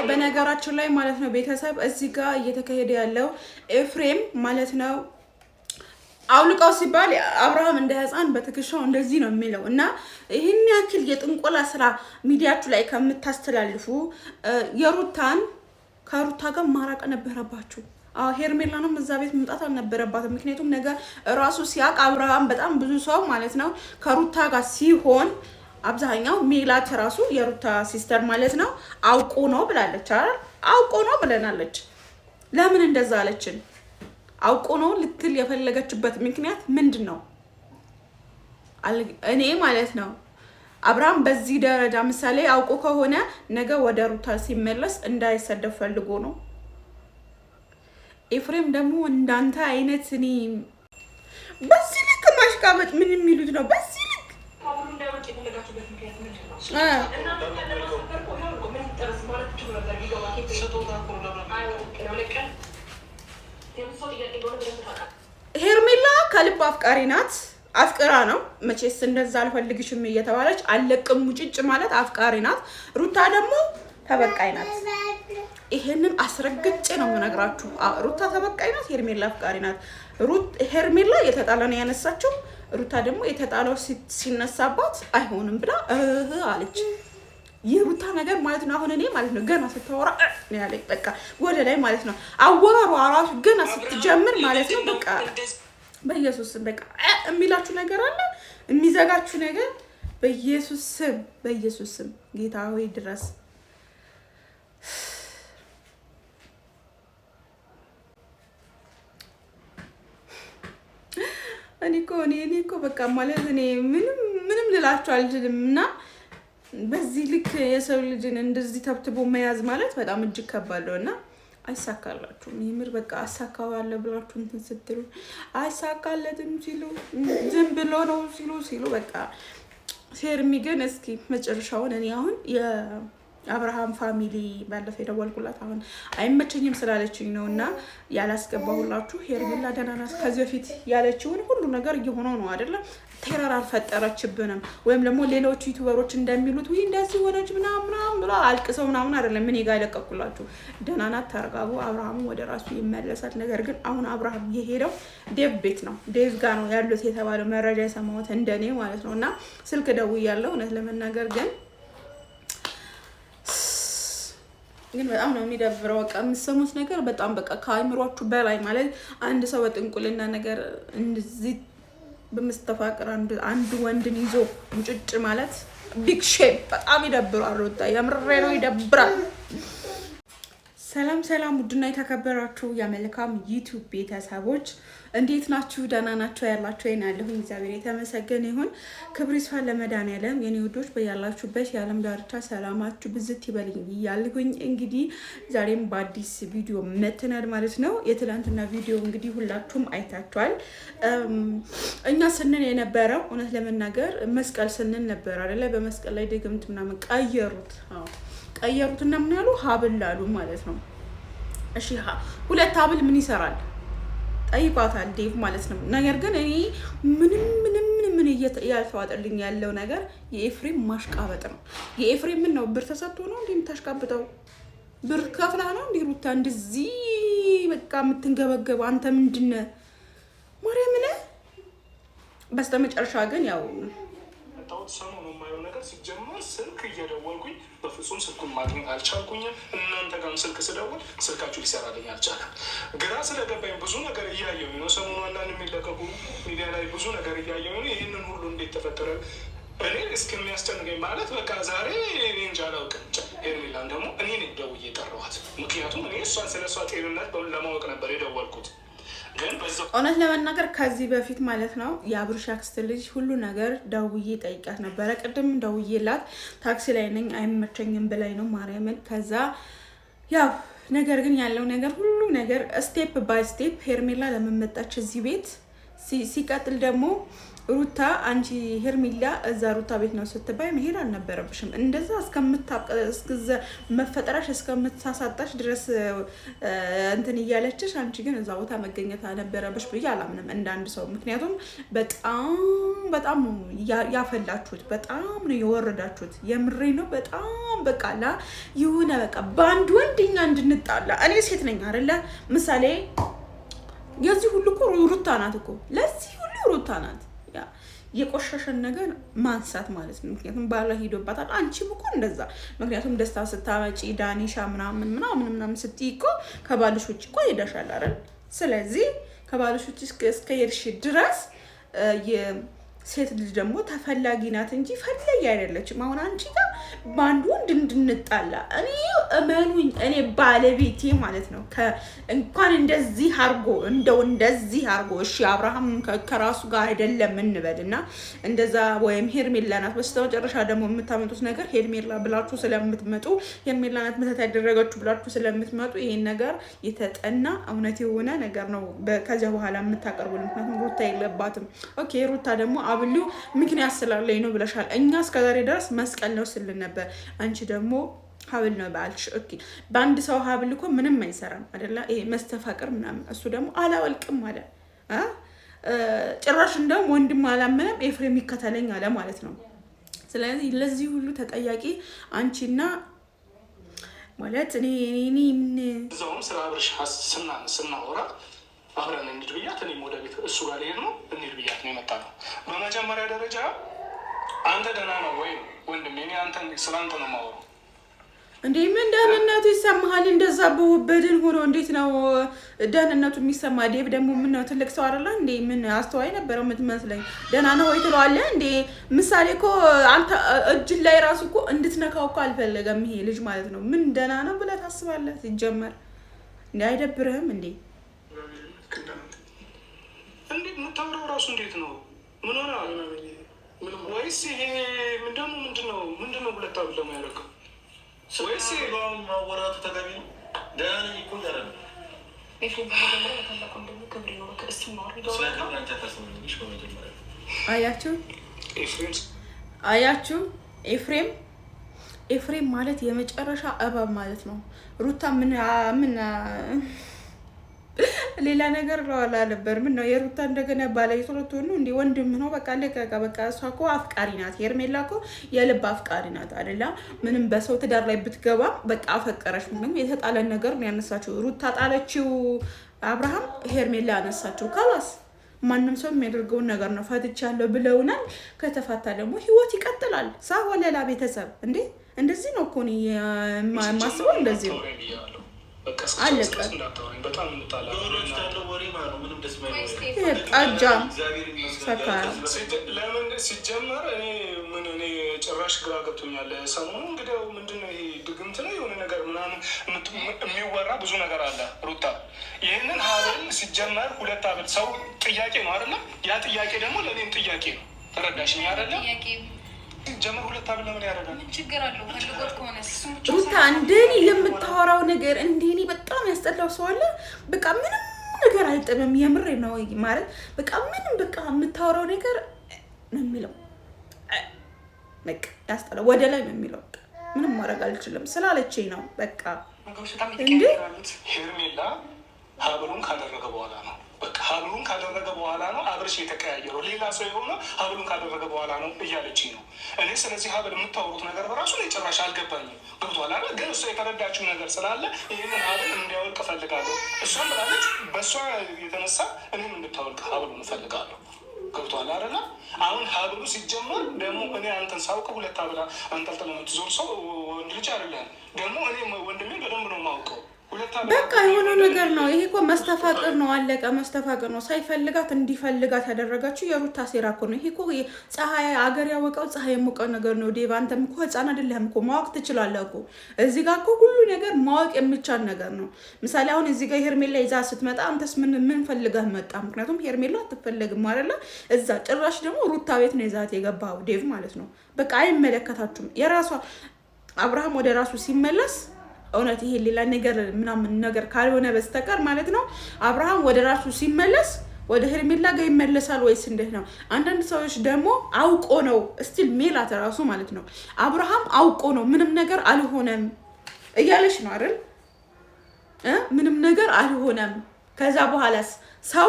በነገራችን ላይ ማለት ነው ቤተሰብ እዚህ ጋር እየተካሄደ ያለው ኤፍሬም ማለት ነው አውልቀው ሲባል አብርሃም እንደ ህፃን በትከሻው እንደዚህ ነው የሚለው እና ይሄን ያክል የጥንቆላ ስራ ሚዲያችሁ ላይ ከምታስተላልፉ የሩታን ከሩታ ጋር ማራቅ ነበረባችሁ። ሄርሜላንም እዛ ቤት መምጣት አልነበረባትም። ምክንያቱም ነገር ራሱ ሲያቅ አብርሃም በጣም ብዙ ሰው ማለት ነው ከሩታ ጋር ሲሆን አብዛኛው ሜላት ራሱ የሩታ ሲስተር ማለት ነው አውቆ ነው ብላለች አይደል? አውቆ ነው ብለናለች። ለምን እንደዛ አለችን? አውቆ ነው ልትል የፈለገችበት ምክንያት ምንድነው? እኔ ማለት ነው አብርሃም በዚህ ደረጃ ምሳሌ አውቆ ከሆነ ነገ ወደ ሩታ ሲመለስ እንዳይሰደብ ፈልጎ ነው። ኤፍሬም ደግሞ እንዳንተ አይነት እኔ በዚህ ልክ ማሽቃበጥ ምን የሚሉት ነው? በዚህ ልክ ሄርሜላ ከልብ አፍቃሪ ናት። አፍቅራ ነው መቼስ እንደዛ አልፈልግሽም እየተባለች አለቅም ሙጭጭ ማለት አፍቃሪ ናት። ሩታ ደግሞ ተበቃይ ናት። ይሄንን አስረግጬ ነው የምነግራችሁ። ሩታ ተበቃይ ናት፣ ሄርሜላ አፍቃሪ ናት። ሄርሜላ የተጣላ ነው ያነሳችው። ሩታ ደግሞ የተጣላው ሲነሳባት አይሆንም ብላ አለች። የሩታ ነገር ማለት ነው አሁን እኔ ማለት ነው ገና ስታወራ ነው ያለኝ። በቃ ወደ ላይ ማለት ነው አወራሯ ራሱ ገና ስትጀምር ማለት ነው በቃ በኢየሱስ ስም በቃ የሚላችሁ ነገር አለ፣ የሚዘጋችሁ ነገር በኢየሱስ ስም ጌታ ሆይ ድረስ። እኔ እኮ በቃ ማለት እኔ ምንም ልላችሁ አልችልም። እና በዚህ ልክ የሰው ልጅን እንደዚህ ተብትቦ መያዝ ማለት በጣም እጅግ ከባድ ነው እና አይሳካላችሁም። የምር በቃ አሳካዋለሁ ብላችሁ እንትን ስትሉ አይሳካለትም ሲሉ ዝም ብሎ ነው ሲሉ በቃ ሄርሚ ግን እስኪ መጨረሻውን እኔ አሁን የአብርሃም ፋሚሊ ባለፈ የደወልኩላት አሁን አይመቸኝም ስላለችኝ ነው እና ያላስገባሁላችሁ። ሄርሜላ ደህና ናት። ከዚህ በፊት ያለችውን ሁሉ ነገር እየሆነው ነው አይደለም። ቴረር አልፈጠረችብንም። ወይም ደግሞ ሌሎች ዩቲዩበሮች እንደሚሉት ወይ እንደዚህ ሆነች ምናምን ብላ አልቅሰው ምናምን አይደለም። ምን ጋር ይለቀቁላችሁ። ደህና ናት። ተረጋጉ። አብርሃም ወደ ራሱ ይመለሳል። ነገር ግን አሁን አብርሃም የሄደው ዴቭ ቤት ነው። ዴቭ ጋር ነው ያሉት የተባለው መረጃ የሰማሁት እንደኔ ማለት ነው እና ስልክ ደውያለሁ እውነት ለመናገር ግን በጣም ነው የሚደብረው። በቃ የምትሰሙት ነገር በጣም በቃ ከአይምሯችሁ በላይ ማለት አንድ ሰው በጥንቁልና ነገር እንደዚህ በመስተፋቅር አንድ ወንድን ይዞ ሙጭጭ ማለት ቢግ ሼም በጣም ይደብራል። ወጣ የምሬ ነው ይደብራል። ሰላም ውድና የተከበራችሁ የመልካም ዩቲዩብ ቤተሰቦች እንዴት ናችሁ? ደህና ናችሁ? ያላችሁ አይን ያለሁኝ እግዚአብሔር የተመሰገነ ይሁን። ክብር ይስፋ ለመድኃኒዓለም። የኔ ውዶች በያላችሁበት የዓለም ዳርቻ ሰላማችሁ ብዝት ይበልኝ እያልኩኝ እንግዲህ ዛሬም በአዲስ ቪዲዮ መተናል ማለት ነው። የትላንትና ቪዲዮ እንግዲህ ሁላችሁም አይታችኋል። እኛ ስንል የነበረው እውነት ለመናገር መስቀል ስንል ነበር አይደለ? በመስቀል ላይ ድግምት ምናምን ቀየሩትና ምን ያሉ ሀብል ላሉ ማለት ነው። እሺ ሁለት ሀብል ምን ይሰራል ጠይቋታል ዴቭ ማለት ነው። ነገር ግን እኔ ምን ያልተዋጠልኝ ያለው ነገር የኤፍሬም ማሽቃበጥ ነው። የኤፍሬም ምን ነው ብር ተሰጥቶ ነው እንዴ የምታሽቃብጠው? ብር ከፍላ ነው እንዴ ሩታ እንደዚህ በቃ የምትንገበገበው? አንተ ምንድነው ማርያምን? በስተመጨረሻ ግን ያው ሰሞኑን የማየው ነገር ሲጀመር ስልክ እየደወልኩኝ በፍጹም ስልኩን ማግኘት አልቻልኩኝም። እናንተ ጋርም ስልክ ስደውል ስልካችሁ ሊሰራልኝ አልቻለም። ግራ ስለገባኝ ብዙ ነገር እያየሁኝ ነው። ሰሞኑ አንዳንድ የሚለቀቁ ሚዲያ ላይ ብዙ ነገር እያየሁኝ ነው። ይህንን ሁሉ እንዴት ተፈጠረ እኔ እስከሚያስጨንቀኝ ማለት በቃ ዛሬ እኔ እንጃ አላውቅም። ሄርሜላን ደግሞ እኔ ነኝ ደውዬ የጠራኋት። ምክንያቱም እኔ እሷን ስለ እሷ ጤንነት ለማወቅ ነበር የደወልኩት። እውነት ለመናገር ከዚህ በፊት ማለት ነው የአብርሽ አክስት ልጅ ሁሉ ነገር ደውዬ ጠይቃት ነበረ። ቅድም ደውዬላት ታክሲ ላይ ነኝ አይመቸኝም ብላኝ ነው ማርያምን። ከዛ ያው ነገር ግን ያለው ነገር ሁሉ ነገር ስቴፕ ባይ ስቴፕ ሄርሜላ ለምን መጣች እዚህ ቤት? ሲቀጥል ደግሞ ሩታ አንቺ ሄርሜላ እዛ ሩታ ቤት ነው ስትባይ መሄድ አልነበረብሽም። እንደዛ እስከ መፈጠራሽ እስከምታሳጣሽ ድረስ እንትን እያለችሽ አንቺ ግን እዛ ቦታ መገኘት አልነበረብሽ ብዬ አላምንም እንዳንድ ሰው። ምክንያቱም በጣም ያፈላችሁት፣ በጣም ነው የወረዳችሁት። የምሬ ነው። በጣም በቃ የሆነ በቃ በአንድ ወንድኛ እንድንጣላ እኔ ሴት ነኝ አይደለ? ምሳሌ የዚህ ሁሉ እኮ ሩታ ናት እኮ፣ ለዚህ ሁሉ ሩታ ናት። የቆሸሸን ነገር ማንሳት ማለት ነው። ምክንያቱም ባሏ ሄዶባታል፣ አንቺም እኮ እንደዛ። ምክንያቱም ደስታ ስታመጪ ዳኒሻ ምናምን ስትይ እኮ ከባልሽ ውጭ እኮ ሄደሻል አይደል? ስለዚህ ከባልሽ ውጭ እስከ ሄድሽ ድረስ ሴት ልጅ ደግሞ ተፈላጊ ናት እንጂ ፈላጊ አይደለችም። አሁን አንቺ ጋር በአንድ ወንድ እንድንጣላ እኔ እመኑኝ፣ እኔ ባለቤቴ ማለት ነው እንኳን እንደዚህ አርጎ እሺ አብርሃም ከራሱ ጋር አይደለም እንበልና እንደዛ ወይም ሄርሜላ ናት። በስተመጨረሻ ደግሞ የምታመጡት ነገር ሄርሜላ ብላችሁ ስለምትመጡ ሄርሜላ ናት መተት ያደረገችው ብላችሁ ስለምትመጡ ይሄን ነገር የተጠና እውነት የሆነ ነገር ነው ከዚያ በኋላ የምታቀርቡልን። ምክንያቱም ሩታ የለባትም። ኦኬ ሩታ ደግሞ አብሉ ምክንያት ስላለኝ ነው ብለሻል። እኛ እስከዛሬ ድረስ መስቀል ነው ስልን ነበር። አንቺ ደግሞ ሀብል ነው ባልሽ። ኦኬ በአንድ ሰው ሀብል እኮ ምንም አይሰራም አይደለ? ይሄ መስተፋቅር ምናምን። እሱ ደግሞ አላወልቅም አለ። ጭራሽ እንደውም ወንድም አላመነም ኤፍሬም ይከተለኝ አለ ማለት ነው። ስለዚህ ለዚህ ሁሉ ተጠያቂ አንቺና ማለት እኔ እዛውም ስለ አብርሽ ስናወራ አብረን እንሂድ ብያት፣ እኔም ወደ ቤት እሱ ጋር ልሄድ ነው እንሂድ ብያት ነው የመጣ ነው። በመጀመሪያ ደረጃ አንተ ደህና ነው ወይ ወንድሜ? እኔ ስለ አንተ ነው የማወራው። እንዴ ምን ደህንነቱ ይሰማሃል? እንደዛ በወበድን ሆኖ እንዴት ነው ደህንነቱ የሚሰማ? ዴቭ ደግሞ ምን ነው ትልቅ ሰው አይደለ እንዴ? ምን አስተዋይ ነበረው የምትመስለኝ። ደህና ነው ወይ ትለዋለህ እንዴ? ምሳሌ እኮ አንተ እጅ ላይ ራሱ እኮ እንድትነካው እኮ አልፈለገም ይሄ ልጅ ማለት ነው። ምን ደህና ነው ብለህ ታስባለህ? ሲጀመር እንዴ አይደብርህም እንዴ? እንዴት የምታወራው ራሱ እንዴት ነው? ምን ሆነ? ወይስ ይሄ ምንድን ነው ሁለት አብድ ደግሞ ያደረገው? ወይስ ማወራቱ ተገቢ ነው? ደህና ነኝ እኮ ያለ ነው። አያችሁ ኤፍሬም ማለት የመጨረሻ እባብ ማለት ነው። ሩታ ምን ሌላ ነገር ለዋላ ነበር። ምን ነው የሩታ እንደገና ባለቤት ልትሆኑ እንዴ? ወንድም ነው በቃ ለቀቀ። በቃ እሷ እኮ አፍቃሪ ናት። ሄርሜላ እኮ የልብ አፍቃሪ ናት አይደለ? ምንም በሰው ትዳር ላይ ብትገባ በቃ አፈቀረች። ምንም የተጣለን ነገር ነው ያነሳችው። ሩታ ጣለችው አብርሃም፣ ሄርሜላ ያነሳችው። ካላስ ማንም ሰው የሚያደርገውን ነገር ነው። ፈትቻለሁ ብለውናል። ከተፋታ ደግሞ ህይወት ይቀጥላል። ሳሆ ሌላ ቤተሰብ እንዴ እንደዚህ ነው እኮ እኔ የማስበው። እንደዚህ ነው አለቀ። ጣጃ ሰካራ ለምን ሲጀመር እኔ ጭራሽ ግራ ገብቶኛል። ሰሞኑን እንግዲህ ምንድነው ይሄ ድግምት ነው የሆነ ነገር ምናምን የሚወራ ብዙ ነገር አለ። ሩታ ይህንን ሀብል ሲጀመር ሁለት ሀብል ሰው ጥያቄ ነው አይደለ? ያ ጥያቄ ደግሞ ለእኔም ጥያቄ ነው። ተረዳሽኝ አይደለ? ጀመር ሁለት አብለ ምን ያደርጋል? ምን ችግር አለው? ፈልጎት ከሆነ ሩታ እንደኔ የምታወራው ነገር እንደኔ በጣም ያስጠላው ሰው አለ። በቃ ምንም ነገር አይጠበም። የምሬ ነው ማለት በቃ ምንም በቃ የምታወራው ነገር ነው የሚለው በቃ ያስጠላው። ወደ ላይ ነው የሚለው። ምንም ማድረግ አልችልም ስላለችኝ ነው በቃ እንዴ። ሄርሜላ ሀብሉን ካደረገ በኋላ ነው በቃ ሀብሉን ካደረገ በኋላ ነው አብርሽ የተቀያየረው። ሌላ ሰው የሆነ ሀብሉን ካደረገ በኋላ ነው እያለችኝ ነው። እኔ ስለዚህ ሀብል የምታወሩት ነገር በራሱ ላይ ጭራሽ አልገባኝም። ገብቶሃል አይደል? ግን እሷ የተረዳችው ነገር ስላለ ይህንን ሀብል እንዲያወልቅ እፈልጋለሁ። እሷም ብላለች በእሷ የተነሳ እኔም እንድታወልቅ ሀብሉን እፈልጋለሁ። ገብቶሃል አይደል? አሁን ሀብሉ ሲጀመር ደግሞ እኔ አንተን ሳውቅ ሁለት ሀብል አንጠልጥለህ የምትዞር ሰው ወንድ ልጅ አይደለም። ደግሞ እኔ ወንድሜ በደንብ ነው የማውቀው። በቃ የሆነው ነገር ነው ይሄ እኮ መስተፋቅር ነው። አለቀ። መስተፋቅር ነው። ሳይፈልጋት እንዲፈልጋት ያደረጋችሁ የሩታ ሴራ እኮ ነው። ይሄ እኮ ፀሐይ አገር ያወቀው ፀሐይ የሞቀው ነገር ነው። ዴቭ አንተም እኮ ህፃን አይደለህም እኮ ማወቅ ትችላለህ እኮ። እዚህ ጋር እኮ ሁሉ ነገር ማወቅ የሚቻል ነገር ነው። ምሳሌ አሁን እዚህ ጋር ሄርሜላ ይዛ ስትመጣ አንተስ ምን ፈልገህ መጣ? ምክንያቱም ሄርሜላ አትፈለግም አይደለ? እዛ ጭራሽ ደግሞ ሩታ ቤት ነው ይዛት የገባው ዴቭ ማለት ነው። በቃ አይመለከታችሁም። የራሷ አብርሃም ወደ ራሱ ሲመለስ እውነት ይሄ ሌላ ነገር ምናምን ነገር ካልሆነ በስተቀር ማለት ነው። አብርሃም ወደ ራሱ ሲመለስ ወደ ሄርሜላ ጋር ይመለሳል ወይስ እንዴት ነው? አንዳንድ ሰዎች ደግሞ አውቆ ነው እስቲል ሜላት ራሱ ማለት ነው አብርሃም አውቆ ነው ምንም ነገር አልሆነም እያለች ነው አይደል? ምንም ነገር አልሆነም። ከዛ በኋላስ ሰው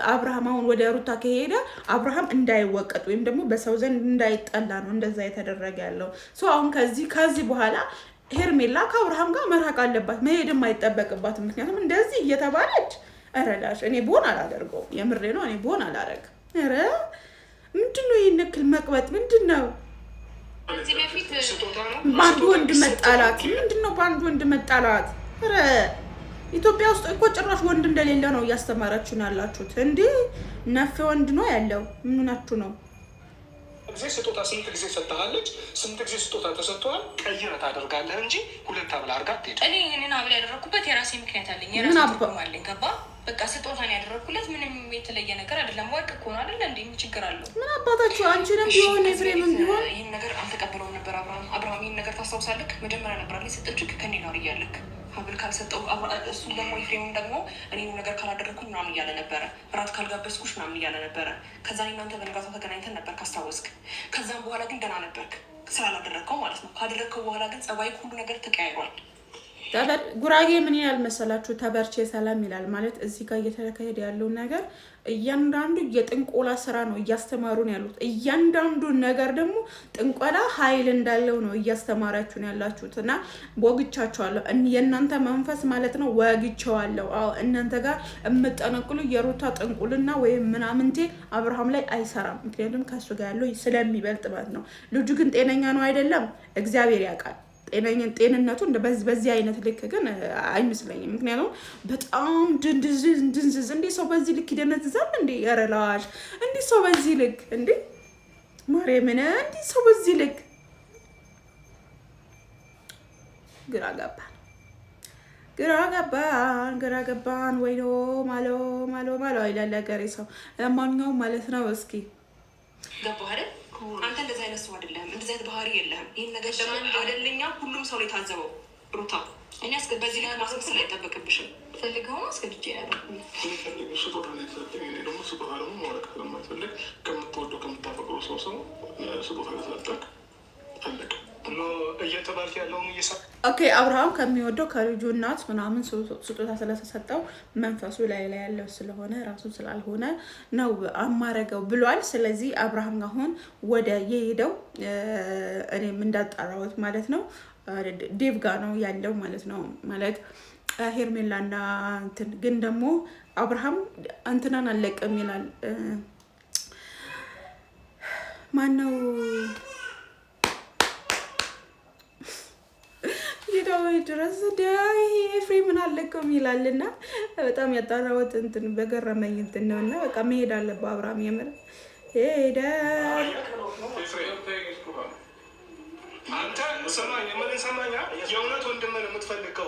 አብርሃም አሁን ወደ ሩታ ከሄደ አብርሃም እንዳይወቀጥ ወይም ደግሞ በሰው ዘንድ እንዳይጠላ ነው እንደዛ የተደረገ ያለው። አሁን ከዚህ በኋላ ሄርሜላ ከአብርሃም ጋር መራቅ አለባት፣ መሄድም አይጠበቅባትም። ምክንያቱም እንደዚህ እየተባለች እረዳሽ እኔ ቦን አላደርገውም። የምሬ ነው። እኔ ቦን አላደርግ። ኧረ ምንድነው ይሄን ያክል መቅበጥ? ምንድነው በአንድ ወንድ መጣላት? ምንድነው በአንድ ወንድ መጣላት? ኧረ ኢትዮጵያ ውስጥ እኮ ጭራሽ ወንድ እንደሌለ ነው እያስተማራችሁ ነው ያላችሁት። እንዴ ነፍ ወንድ ነው ያለው። ምናችሁ ነው? ጊዜ ስጦታ ስንት ጊዜ ሰጥታለች? ስንት ጊዜ ስጦታ ተሰጥቷል? ቀይረ ታደርጋለህ እንጂ ሁለት አብላ አርጋ ትሄድ። እኔ ይህንን አብላ ያደረኩበት የራሴ ምክንያት አለኝ፣ የራሴ ትርጉም አለኝ። ገባ? በቃ ስጦታን ያደረኩለት ምንም የተለየ ነገር አይደለም። ወርቅ እኮ ነው አይደለ? እንዴ ችግር አለው? ምን አባታችሁ አንቺንም ቢሆን ኤፍሬምም ቢሆን ይህን ነገር አልተቀበለውም ነበር። አብርሃም ይህን ነገር ታስታውሳለህ? መጀመሪያ ነበር አለ ሰጠችክ ከኔ ጋር እያለክ ሀብል ካልሰጠው እሱ ደግሞ ኤፍሬምም ደግሞ እኔ ነገር ካላደረግኩኝ ምናምን እያለ ነበረ። እራት ካልጋበዝኩሽ ምናምን እያለ ነበረ። ከዛ እናንተ በነጋታው ተገናኝተን ነበር ካስታወስክ። ከዛም በኋላ ግን ደህና ነበርክ ስላላደረግከው ማለት ነው። ካደረግከው በኋላ ግን ጸባይ ሁሉ ነገር ተቀያይሯል። ጉራጌ ምን ይላል መሰላችሁ? ተበርቼ ሰላም ይላል ማለት እዚህ ጋር እየተካሄደ ያለው ነገር እያንዳንዱ የጥንቆላ ስራ ነው እያስተማሩን ያሉት። እያንዳንዱ ነገር ደግሞ ጥንቆላ ኃይል እንዳለው ነው እያስተማራችሁን ያላችሁት። እና ወግቻችኋለሁ፣ የእናንተ መንፈስ ማለት ነው ወግቸዋለሁ። አዎ እናንተ ጋር የምጠነቅሉ የሩታ ጥንቁልና ወይም ምናምንቴ አብርሃም ላይ አይሰራም። ምክንያቱም ከሱ ጋር ያለው ስለሚበልጥ ማለት ነው። ልጁ ግን ጤነኛ ነው አይደለም፣ እግዚአብሔር ያውቃል። ጤንነቱ በዚህ አይነት ልክ ግን አይመስለኝም። ምክንያቱም በጣም ድንዝዝ እንዴ ሰው በዚህ ልክ ይደነዝዛል እንዴ? ያረላሽ እንዴ ሰው በዚህ ልክ እንዴ? ማርያምን እንዴ ሰው በዚህ ልክ ግራ ገባን ወይኖ ማሎ ይላል ሀገሬ ሰው። ለማንኛውም ማለት ነው እስኪ ገባህ አይደል? አንተ እንደዚህ አይነት ሰው አይደለህም። እንደዚህ አይነት ባህሪ የለህም። ይህን ነገር ደግሞ ወደለኛ ሁሉም ሰው ላይ ታዘበው ሩታ። እኔ በዚህ ላይ ማስመሰል አይጠበቅብሽም። ፈልገው አስገድጄ ያለው ስጦታ ደግሞ ስጦታ ደግሞ ማውለቅ ስለማትፈልግ ከምትወደው ከምታፈቅረው ሰው ስጦታ ለሰጠቅ ፈለግ እየተባልክ ያለውን ኦኬ። አብርሃም ከሚወደው ከልጁ እናት ምናምን ስጦታ ስለተሰጠው መንፈሱ ላይ ያለው ስለሆነ ራሱ ስላልሆነ ነው አማረገው ብሏል። ስለዚህ አብርሃም አሁን ወደ የሄደው እኔም እንዳጣራሁት ማለት ነው ዴቭ ጋር ነው ያለው ማለት ነው። ማለት ሄርሜላና እንትን ግን ደግሞ አብርሃም እንትናን አለቅም ይላል። ማነው ድረስ ኤፍሬምን አለቀም ይላልና በጣም ያጣራሁት እንትን በገረመኝ እንትን ነው። እና በቃ መሄድ አለበት አብርሃም የምር ሄደ። አንተ ሰማኝ የእውነት ወንድምን የምትፈልገው